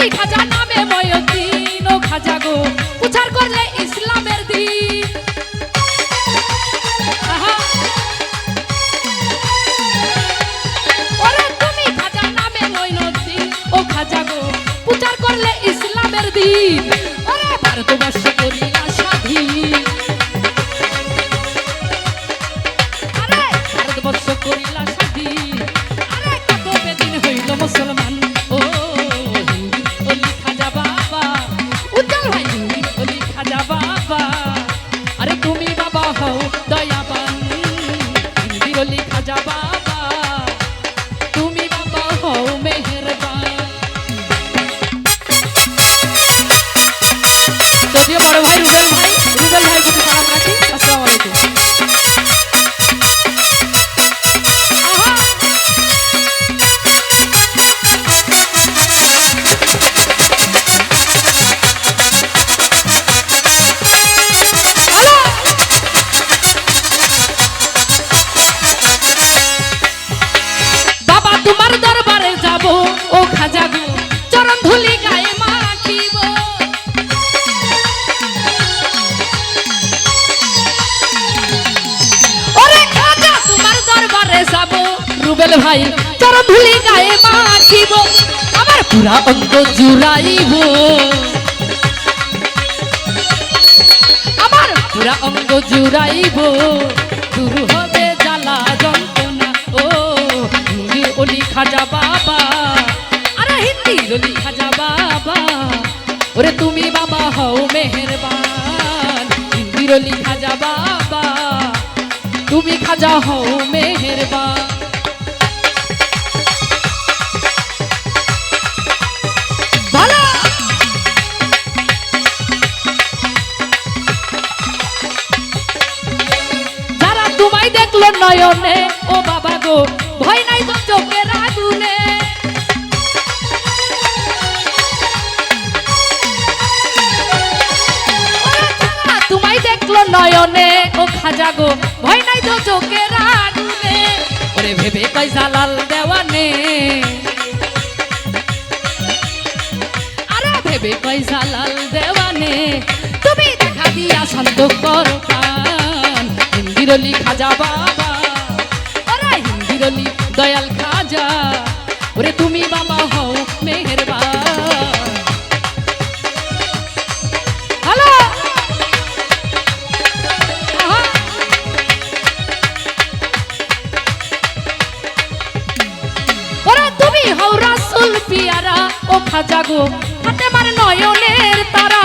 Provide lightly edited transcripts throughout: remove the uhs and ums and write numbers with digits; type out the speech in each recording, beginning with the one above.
তুমি খাজা নামে ময়দিন ও খাজা গো উচার করলে ইসলামের দিন ওরে তুমি খাজা নামে ময়দিন ও খাজা গো উচার করলে ইসলামের দিন ওরে ভারতবর্ষ করিলা স্বাধীন আরে ভারতবর্ষ করিলা স্বাধীন আরে কত বেদিন হইল মুসলমান ও হিন্দি ওলি খাজা বাবা উজ্জ্বল ভাই হিন্দি ওলি খাজা বাবা আরে তুমি বাবা হও দয়াবান হিন্দি ওলি খাজা বাবা তুমি বাবা হও মেহেরবান যদিও বড় ভাই রুবেল ভাই প্রতি সালাম রাখি আসসালামু আলাইকুম তোমার দরবারে যাব ও খাজা গো চরণ ধুলি গায়ে মাখিব ওরে খাজা তোমার দরবারে যাব রুবেল ভাই চরণ ধুলি গায়ে মাখিব আমার পুরা অঙ্গ জুড়াইব আমার পুরা অঙ্গ জুড়াইব দূর হবে জ্বালা যন্ত্রণা ও ওলি খাজা বাবা আরে হিন্দি ওলি খাজা বাবা ওরে তুমি বাবা হও মেহেরবান হিন্দি ওলি খাজা বাবা তুমি খাজা হও মেহেরবান ভালো যারা তোমায় দেখলো নয়নে ও বাবা গো ভয় নাই তো চোখের আগুনে তোমায় দেখলো নয়নে ও খাজা গো ভয় নাই তো চোখের আগুনে ওরে ভেবে কই জালাল দেওয়ানে আরে ভেবে কই জালাল দেওয়ানে তুমি দেখা দিয়া শান্ত করো প্রাণ হিন্দির ওলি খাজা বাবা দয়াল খাজা ওরে তুমি বাবা হও মেহেরবান হ্যালো ওরে তুমি হও রাসূল পিয়ারা ও খাজা গো হাতে মার নয়নের তারা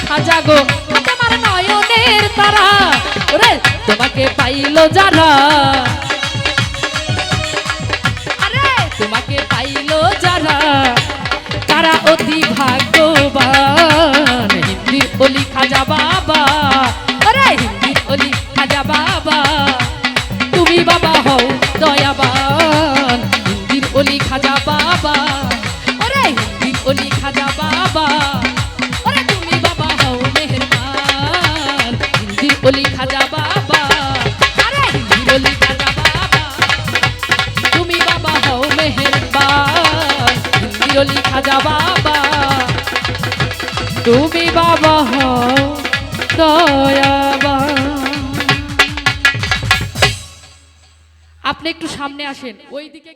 খাজা গো তোমার নয়নের তারা ওরে তোমাকে পাইলো যারা আরে তোমাকে পাইলো যারা তারা অতি ভাগ্যবান হিন্দি ওলি খাজা বাবা আরে হিন্দি ওলি খাজা বাবা তুমি বাবা হও দয়াবান হিন্দির ওলি খাজা বাবা আরে হিন্দির ওলি খাজা বাবা ওলি খাজা বাবা আরে হিন্দির ওলি খাজা বাবা তুমি বাবা হও মেহেরবান হিন্দির ওলি খাজা বাবা তুমি বাবা হও দয়াবান আপনি একটু সামনে আসেন ওইদিকে